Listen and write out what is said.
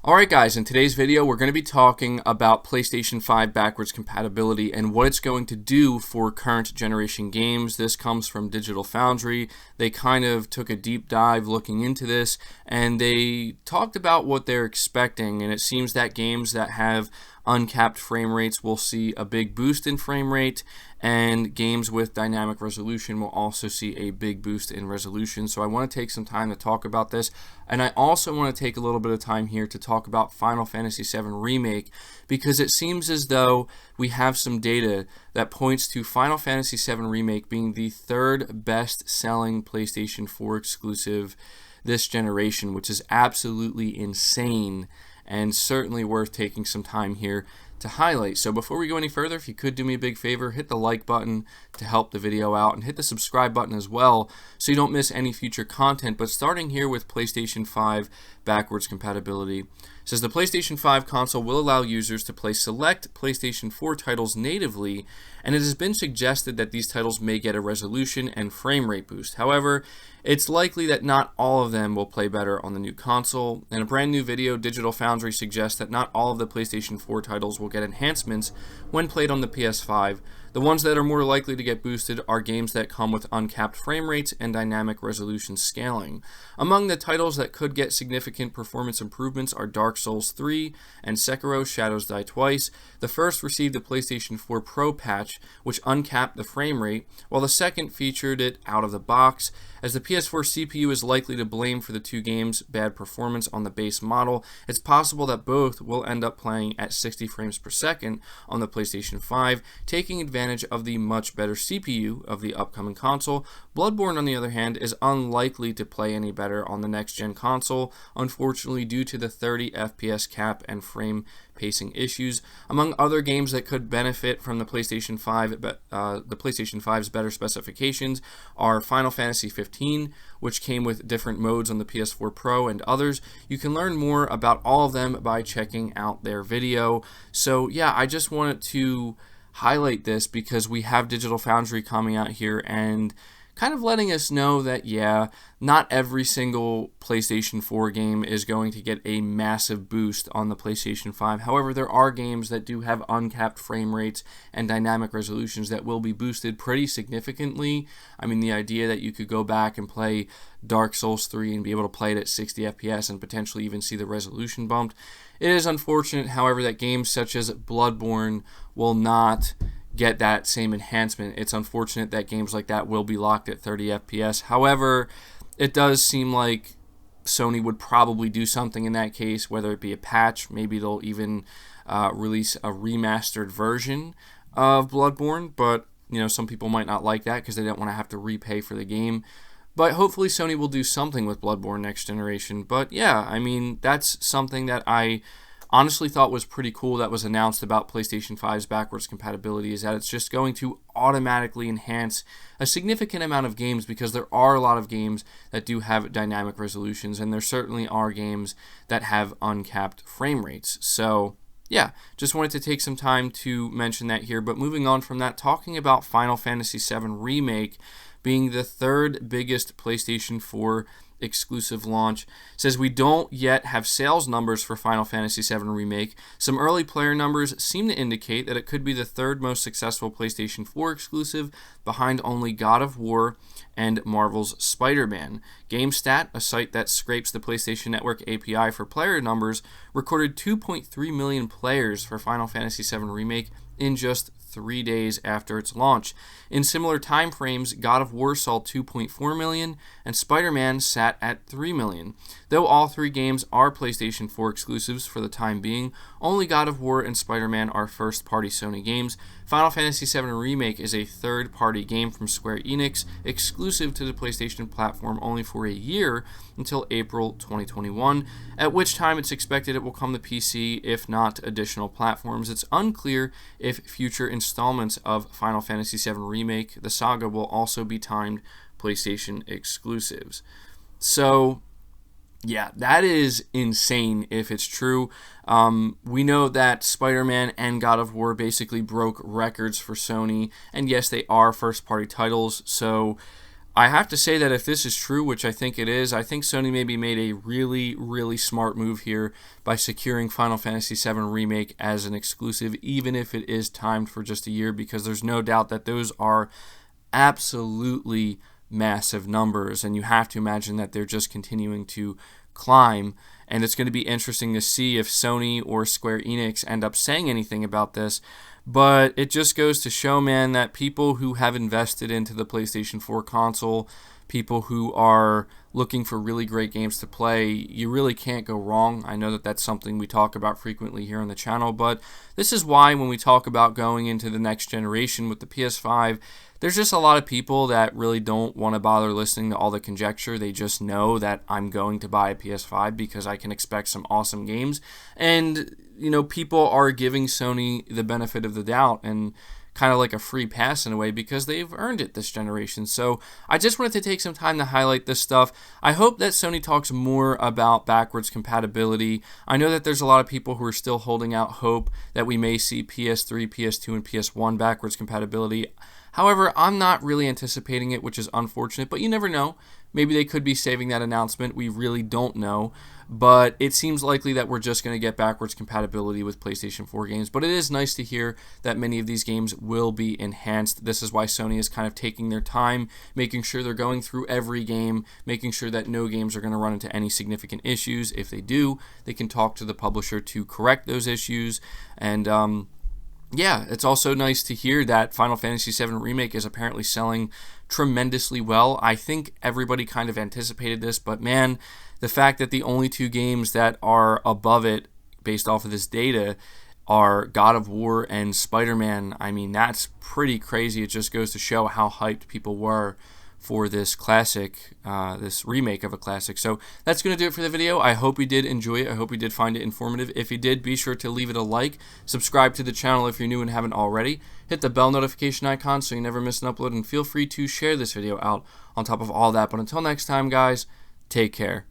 Alright guys, in today's video we're going to be talking about PlayStation 5 backwards compatibility and what it's going to do for current generation games. This comes from Digital Foundry. They kind of took a deep dive looking into this and they talked about what they're expecting, and it seems that games that have uncapped frame rates will see a big boost in frame rate, and games with dynamic resolution will also see a big boost in resolution. So I want to take some time to talk about this, and I also want to take a little bit of time here to talk about Final Fantasy VII Remake, because it seems as though we have some data that points to Final Fantasy VII Remake being the third best selling PlayStation 4 exclusive this generation, which is absolutely insane and certainly worth taking some time here to highlight. So before we go any further, if you could do me a big favor, hit the like button to help the video out, and hit the subscribe button as well so you don't miss any future content. But starting here with PlayStation 5 backwards compatibility, it says the PlayStation 5 console will allow users to play select PlayStation 4 titles natively, and it has been suggested that these titles may get a resolution and frame rate boost. However, it's likely that not all of them will play better on the new console. In a brand new video, Digital Foundry suggests that not all of the PlayStation 4 titles will get enhancements when played on the PS5. The ones that are more likely to get boosted are games that come with uncapped frame rates and dynamic resolution scaling. Among the titles that could get significant performance improvements are Dark Souls 3 and Sekiro: Shadows Die Twice. The first received a PlayStation 4 Pro patch, which uncapped the frame rate, while the second featured it out of the box. As the PS4 CPU is likely to blame for the two games' bad performance on the base model, it's possible that both will end up playing at 60 frames per second on the PlayStation 5, taking advantage of the much better CPU of the upcoming console. Bloodborne, on the other hand, is unlikely to play any better on the next-gen console, unfortunately due to the 30 FPS cap and frame pacing issues. Among other games that could benefit from the PlayStation 5, the PlayStation 5's better specifications are Final Fantasy 15, which came with different modes on the PS4 Pro, and others. You can learn more about all of them by checking out their video. So yeah, I just wanted to highlight this because we have Digital Foundry coming out here and kind of letting us know that, yeah, not every single PlayStation 4 game is going to get a massive boost on the PlayStation 5. However, there are games that do have uncapped frame rates and dynamic resolutions that will be boosted pretty significantly. I mean, the idea that you could go back and play Dark Souls 3 and be able to play it at 60 FPS and potentially even see the resolution bumped. It is unfortunate, however, that games such as Bloodborne will not get that same enhancement. It's unfortunate that games like that will be locked at 30 FPS. However, it does seem like Sony would probably do something in that case, whether it be a patch. Maybe they'll even release a remastered version of Bloodborne, but you know, some people might not like that because they don't want to have to repay for the game. But hopefully Sony will do something with Bloodborne next generation. But yeah, I mean, that's something that I honestly thought was pretty cool that was announced about PlayStation 5's backwards compatibility, is that it's just going to automatically enhance a significant amount of games, because there are a lot of games that do have dynamic resolutions, and there certainly are games that have uncapped frame rates. So yeah, just wanted to take some time to mention that here. But moving on from that, talking about Final Fantasy VII Remake being the third biggest PlayStation 4 exclusive launch, says we don't yet have sales numbers for Final Fantasy VII Remake. Some early player numbers seem to indicate that it could be the third most successful PlayStation 4 exclusive, behind only God of War and Marvel's Spider-Man. GameStat, a site that scrapes the PlayStation Network API for player numbers, recorded 2.3 million players for Final Fantasy VII Remake in just 3 days after its launch. In similar time frames, God of War saw 2.4 million and Spider-Man sat at 3 million. Though all three games are PlayStation 4 exclusives for the time being, only God of War and Spider-Man are first-party Sony games. Final Fantasy VII Remake is a third-party game from Square Enix, exclusive to the PlayStation platform only for a year until April 2021, at which time it's expected it will come to PC, if not additional platforms. It's unclear if future installments of Final Fantasy VII Remake, the saga, will also be timed PlayStation exclusives. So yeah, that is insane if it's true. We know that Spider-Man and God of War basically broke records for Sony, and yes, they are first-party titles, so I have to say that if this is true, which I think it is, I think Sony maybe made a really, really smart move here by securing Final Fantasy VII Remake as an exclusive, even if it is timed for just a year, because there's no doubt that those are absolutely massive numbers, and you have to imagine that they're just continuing to climb. And it's going to be interesting to see if Sony or Square Enix end up saying anything about this. But it just goes to show, man, that people who have invested into the PlayStation 4 console, people who are looking for really great games to play, you really can't go wrong. I know that that's something we talk about frequently here on the channel, but this is why when we talk about going into the next generation with the PS5, there's just a lot of people that really don't want to bother listening to all the conjecture. They just know that I'm going to buy a PS5 because I can expect some awesome games. And, people are giving Sony the benefit of the doubt and kind of like a free pass in a way because they've earned it this generation. So I just wanted to take some time to highlight this stuff. I hope that Sony talks more about backwards compatibility. I know that there's a lot of people who are still holding out hope that we may see PS3, PS2, and PS1 backwards compatibility. However, I'm not really anticipating it, which is unfortunate, but you never know. Maybe they could be saving that announcement. We really don't know. But it seems likely that we're just going to get backwards compatibility with PlayStation 4 games. But it is nice to hear that many of these games will be enhanced. This is why Sony is kind of taking their time, making sure they're going through every game, making sure that no games are going to run into any significant issues. If they do, they can talk to the publisher to correct those issues. And, yeah, it's also nice to hear that Final Fantasy VII Remake is apparently selling tremendously well. I think everybody kind of anticipated this, but man, the fact that the only two games that are above it based off of this data are God of War and Spider-Man, I mean, that's pretty crazy. It just goes to show how hyped people were for this classic, this remake of a classic. So that's going to do it for the video. I hope you did enjoy it. I hope you did find it informative. If you did, be sure to leave it a like. Subscribe to the channel if you're new and haven't already. Hit the bell notification icon so you never miss an upload. And feel free to share this video out on top of all that. But until next time, guys, take care.